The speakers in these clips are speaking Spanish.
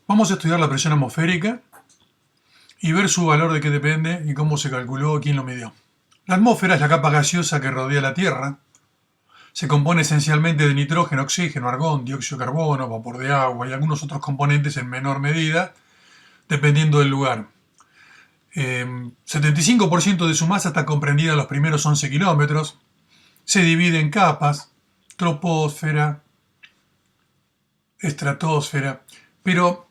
Vamos a estudiar la presión atmosférica y ver su valor, de qué depende y cómo se calculó y quién lo midió. La atmósfera es la capa gaseosa que rodea la Tierra. Se compone esencialmente de nitrógeno, oxígeno, argón, dióxido de carbono, vapor de agua y algunos otros componentes en menor medida, dependiendo del lugar. 75% de su masa está comprendida en los primeros 11 kilómetros. Se divide en capas: troposfera, estratosfera, pero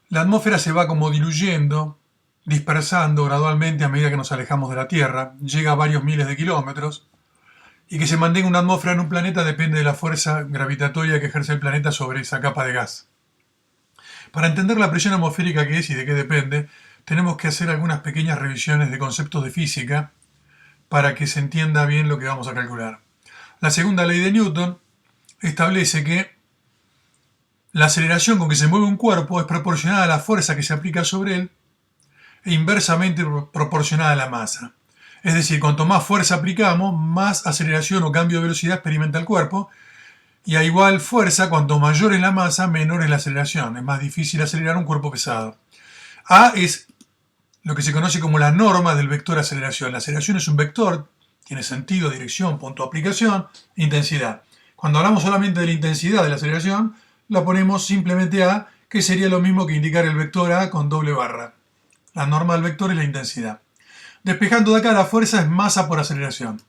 la atmósfera se va como diluyendo, dispersando gradualmente a medida que nos alejamos de la Tierra, llega a varios miles de kilómetros, y que se mantenga una atmósfera en un planeta depende de la fuerza gravitatoria que ejerce el planeta sobre esa capa de gas. Para entender la presión atmosférica qué es y de qué depende, tenemos que hacer algunas pequeñas revisiones de conceptos de física para que se entienda bien lo que vamos a calcular. La segunda ley de Newton establece que la aceleración con que se mueve un cuerpo es proporcional a la fuerza que se aplica sobre él e inversamente proporcional a la masa. Es decir, cuanto más fuerza aplicamos, más aceleración o cambio de velocidad experimenta el cuerpo, y a igual fuerza, cuanto mayor es la masa, menor es la aceleración. Es más difícil acelerar un cuerpo pesado. A es lo que se conoce como la norma del vector aceleración. La aceleración es un vector, tiene sentido, dirección, punto de aplicación, intensidad. Cuando hablamos solamente de la intensidad de la aceleración, la ponemos simplemente A, que sería lo mismo que indicar el vector A con doble barra. La norma del vector es la intensidad. Despejando de acá, la fuerza es masa por aceleración.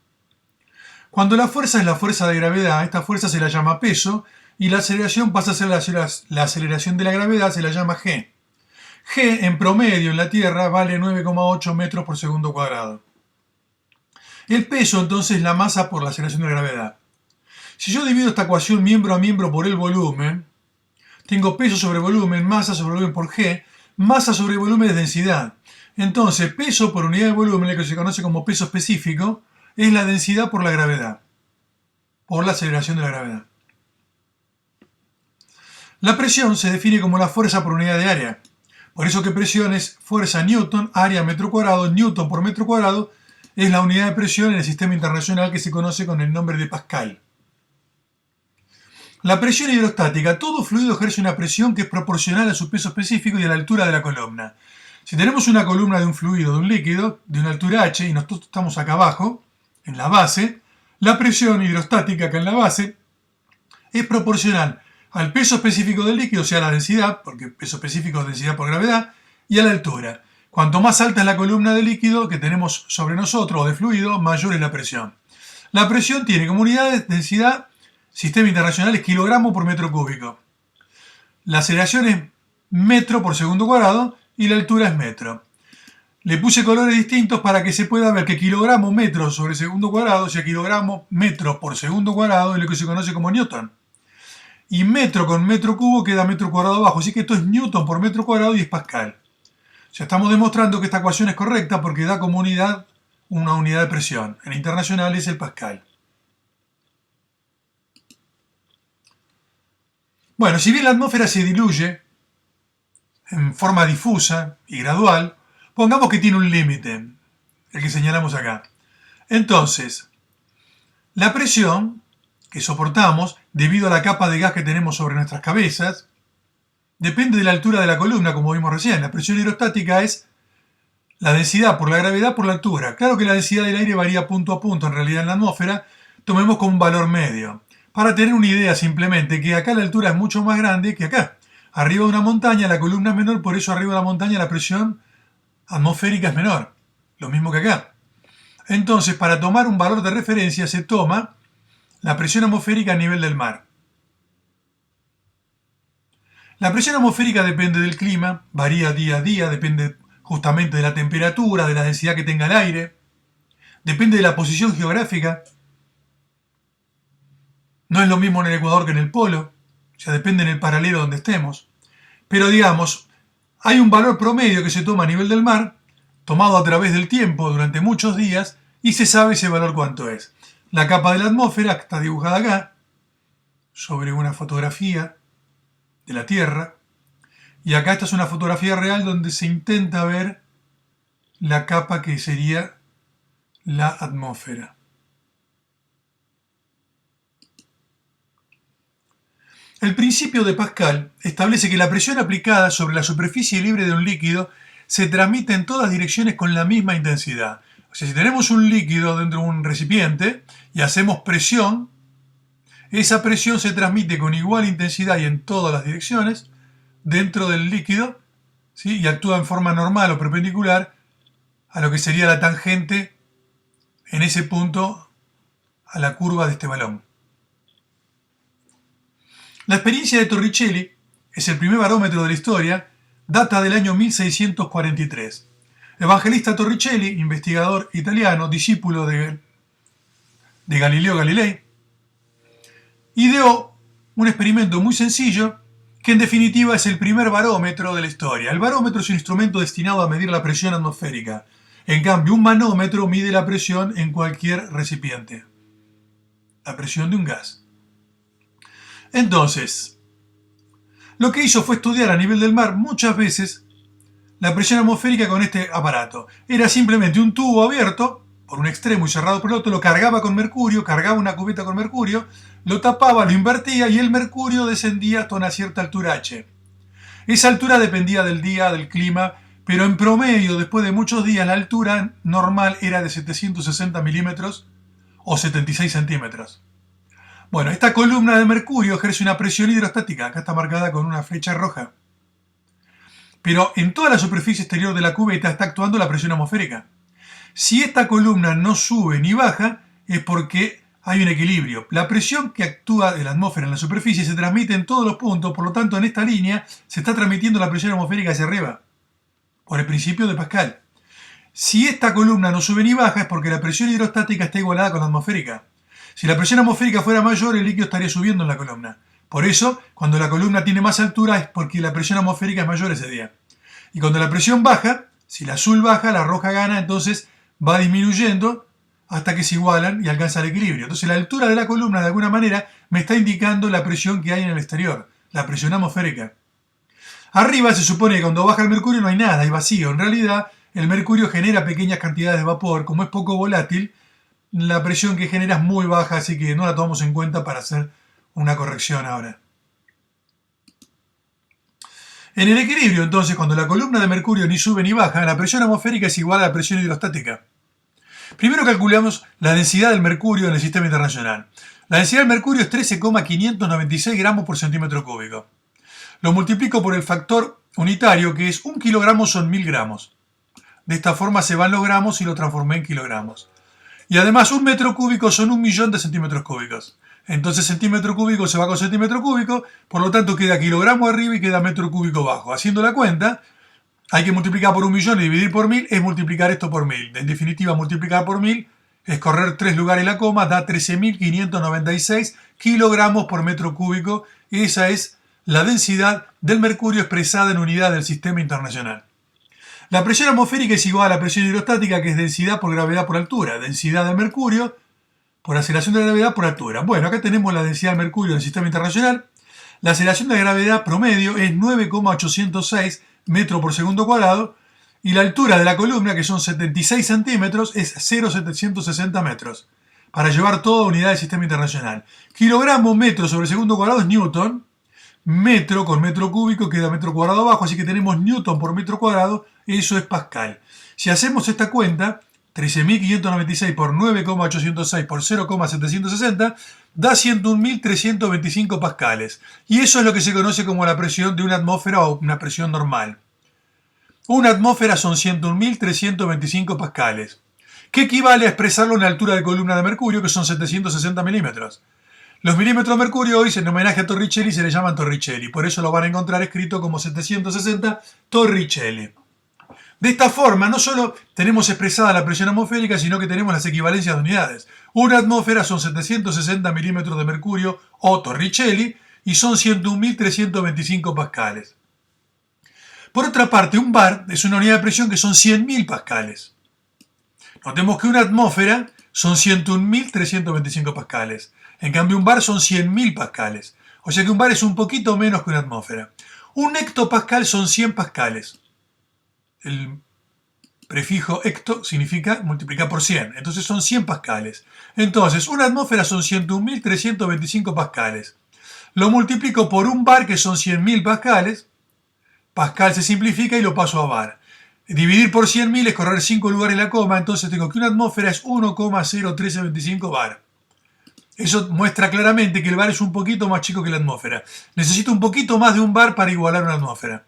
Cuando la fuerza es la fuerza de gravedad, esta fuerza se la llama peso, y la aceleración pasa a ser la aceleración de la gravedad, se la llama g. G en promedio en la Tierra vale 9,8 metros por segundo cuadrado. El peso entonces es la masa por la aceleración de la gravedad. Si yo divido esta ecuación miembro a miembro por el volumen, tengo peso sobre volumen, masa sobre volumen por G. Masa sobre volumen es densidad. Entonces, peso por unidad de volumen, lo que se conoce como peso específico, es la densidad por la gravedad, por la aceleración de la gravedad. La presión se define como la fuerza por unidad de área. Por eso que presión es fuerza Newton, área metro cuadrado, Newton por metro cuadrado, es la unidad de presión en el sistema internacional que se conoce con el nombre de Pascal. La presión hidrostática. Todo fluido ejerce una presión que es proporcional a su peso específico y a la altura de la columna. Si tenemos una columna de un fluido, de un líquido, de una altura h, y nosotros estamos acá abajo, en la base, la presión hidrostática acá en la base es proporcional al peso específico del líquido, o sea, la densidad, porque peso específico es densidad por gravedad, y a la altura. Cuanto más alta es la columna de líquido que tenemos sobre nosotros o de fluido, mayor es la presión. La presión tiene como unidades densidad, sistema internacional es kilogramo por metro cúbico. La aceleración es metro por segundo cuadrado y la altura es metro. Le puse colores distintos para que se pueda ver que kilogramo metro sobre segundo cuadrado, o sea, kilogramo metro por segundo cuadrado, es lo que se conoce como newton. Y metro con metro cubo queda metro cuadrado abajo, así que esto es newton por metro cuadrado y es pascal. O sea, estamos demostrando que esta ecuación es correcta porque da como unidad una unidad de presión. En internacional es el pascal. Bueno, si bien la atmósfera se diluye en forma difusa y gradual, pongamos que tiene un límite, el que señalamos acá. Entonces, la presión que soportamos, debido a la capa de gas que tenemos sobre nuestras cabezas, depende de la altura de la columna, como vimos recién. La presión hidrostática es la densidad por la gravedad por la altura. Claro que la densidad del aire varía punto a punto, en realidad en la atmósfera, tomemos como un valor medio. Para tener una idea simplemente, que acá la altura es mucho más grande que acá. Arriba de una montaña la columna es menor, por eso arriba de la montaña la presión atmosférica es menor. Lo mismo que acá. Entonces, para tomar un valor de referencia se toma la presión atmosférica a nivel del mar. La presión atmosférica depende del clima, varía día a día, depende justamente de la temperatura, de la densidad que tenga el aire, depende de la posición geográfica. No es lo mismo en el Ecuador que en el polo, o sea, depende en el paralelo donde estemos. Pero digamos, hay un valor promedio que se toma a nivel del mar, tomado a través del tiempo durante muchos días, y se sabe ese valor cuánto es. La capa de la atmósfera, que está dibujada acá, sobre una fotografía de la Tierra, y acá esta es una fotografía real donde se intenta ver la capa que sería la atmósfera. El principio de Pascal establece que la presión aplicada sobre la superficie libre de un líquido se transmite en todas direcciones con la misma intensidad. O sea, si tenemos un líquido dentro de un recipiente y hacemos presión, esa presión se transmite con igual intensidad y en todas las direcciones dentro del líquido, ¿sí? Y actúa en forma normal o perpendicular a lo que sería la tangente en ese punto a la curva de este balón. La experiencia de Torricelli es el primer barómetro de la historia, data del año 1643. Evangelista Torricelli, investigador italiano, discípulo de Galileo Galilei, ideó un experimento muy sencillo que en definitiva es el primer barómetro de la historia. El barómetro es un instrumento destinado a medir la presión atmosférica. En cambio, un manómetro mide la presión en cualquier recipiente. La presión de un gas. Entonces, lo que hizo fue estudiar a nivel del mar muchas veces la presión atmosférica con este aparato. Era simplemente un tubo abierto por un extremo y cerrado por el otro, lo cargaba con mercurio, cargaba una cubeta con mercurio, lo tapaba, lo invertía y el mercurio descendía hasta una cierta altura H. Esa altura dependía del día, del clima, pero en promedio, después de muchos días, la altura normal era de 760 milímetros o 76 centímetros. Bueno, esta columna de mercurio ejerce una presión hidrostática, acá está marcada con una flecha roja. Pero en toda la superficie exterior de la cubeta está actuando la presión atmosférica. Si esta columna no sube ni baja, es porque hay un equilibrio. La presión que actúa de la atmósfera en la superficie se transmite en todos los puntos, por lo tanto en esta línea se está transmitiendo la presión atmosférica hacia arriba, por el principio de Pascal. Si esta columna no sube ni baja es porque la presión hidrostática está igualada con la atmosférica. Si la presión atmosférica fuera mayor, el líquido estaría subiendo en la columna. Por eso, cuando la columna tiene más altura es porque la presión atmosférica es mayor ese día. Y cuando la presión baja, si la azul baja, la roja gana, entonces va disminuyendo hasta que se igualan y alcanza el equilibrio. Entonces la altura de la columna de alguna manera me está indicando la presión que hay en el exterior, la presión atmosférica. Arriba se supone que cuando baja el mercurio no hay nada, hay vacío. En realidad el mercurio genera pequeñas cantidades de vapor, como es poco volátil, la presión que genera es muy baja, así que no la tomamos en cuenta para hacer una corrección ahora. En el equilibrio, entonces, cuando la columna de mercurio ni sube ni baja, la presión atmosférica es igual a la presión hidrostática. Primero calculamos la densidad del mercurio en el sistema internacional. La densidad del mercurio es 13,596 gramos por centímetro cúbico. Lo multiplico por el factor unitario, que es 1 kilogramo son 1000 gramos. De esta forma se van los gramos y lo transformé en kilogramos. Y además 1 metro cúbico son 1.000.000 de centímetros cúbicos. Entonces centímetro cúbico se va con centímetro cúbico, por lo tanto queda kilogramo arriba y queda metro cúbico abajo. Haciendo la cuenta, hay que multiplicar por 1.000.000 y dividir por 1000 es multiplicar esto por 1000. En definitiva, multiplicar por 1000 es correr 3 lugares la coma, da 13.596 kilogramos por metro cúbico. Y esa es la densidad del mercurio expresada en unidad del sistema internacional. La presión atmosférica es igual a la presión hidrostática, que es densidad por gravedad por altura. Densidad del mercurio por aceleración de la gravedad por altura. Bueno, acá tenemos la densidad del mercurio del sistema internacional. La aceleración de la gravedad promedio es 9,806 metros por segundo cuadrado y la altura de la columna, que son 76 centímetros, es 0,760 metros. Para llevar toda unidad del sistema internacional. Kilogramo metro sobre segundo cuadrado es newton. Metro con metro cúbico queda metro cuadrado abajo, así que tenemos newton por metro cuadrado, eso es Pascal. Si hacemos esta cuenta, 13.596 por 9,806 por 0,760 da 101.325 pascales. Y eso es lo que se conoce como la presión de una atmósfera o una presión normal. Una atmósfera son 101.325 pascales, que equivale a expresarlo en la altura de columna de mercurio, que son 760 milímetros. Los milímetros de mercurio hoy, en homenaje a Torricelli, se le llaman Torricelli. Por eso lo van a encontrar escrito como 760 Torricelli. De esta forma, no solo tenemos expresada la presión atmosférica, sino que tenemos las equivalencias de unidades. Una atmósfera son 760 milímetros de mercurio o Torricelli y son 101.325 pascales. Por otra parte, un bar es una unidad de presión que son 100.000 pascales. Notemos que una atmósfera son 101.325 pascales. En cambio, un bar son 100.000 pascales. O sea que un bar es un poquito menos que una atmósfera. Un hectopascal son 100 pascales. El prefijo hecto significa multiplicar por 100. Entonces son 100 pascales. Entonces, una atmósfera son 101.325 pascales. lo multiplico por un bar, que son 100.000 pascales. Pascal se simplifica y lo paso a bar. Dividir por 100.000 es correr 5 lugares la coma, entonces tengo que una atmósfera es 1,01325 bar. Eso muestra claramente que el bar es un poquito más chico que la atmósfera. Necesito un poquito más de un bar para igualar una atmósfera.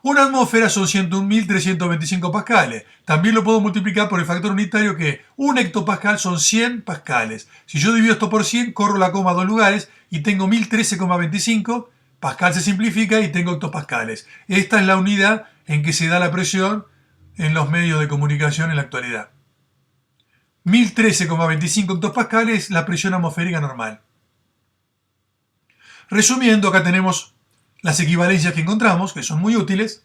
Una atmósfera son 101.325 pascales. También lo puedo multiplicar por el factor unitario, que 1 hectopascal son 100 pascales. Si yo divido esto por 100, corro la coma a 2 lugares y tengo 1013,25. Pascal se simplifica y tengo hectopascales. Esta es la unidad en que se da la presión en los medios de comunicación en la actualidad. 1013,25 hectopascales es la presión atmosférica normal. Resumiendo, acá tenemos las equivalencias que encontramos, que son muy útiles,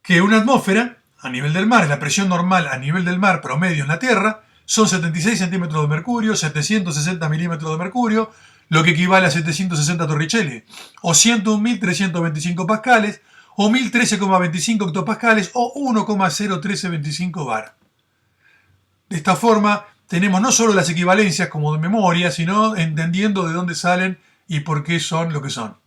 que una atmósfera a nivel del mar, la presión normal a nivel del mar promedio en la Tierra, son 76 centímetros de mercurio, 760 milímetros de mercurio, lo que equivale a 760 torricelli, o 101.325 pascales, o 1013,25 hectopascales, o 1,01325 bar. De esta forma, tenemos no solo las equivalencias como de memoria, sino entendiendo de dónde salen y por qué son lo que son.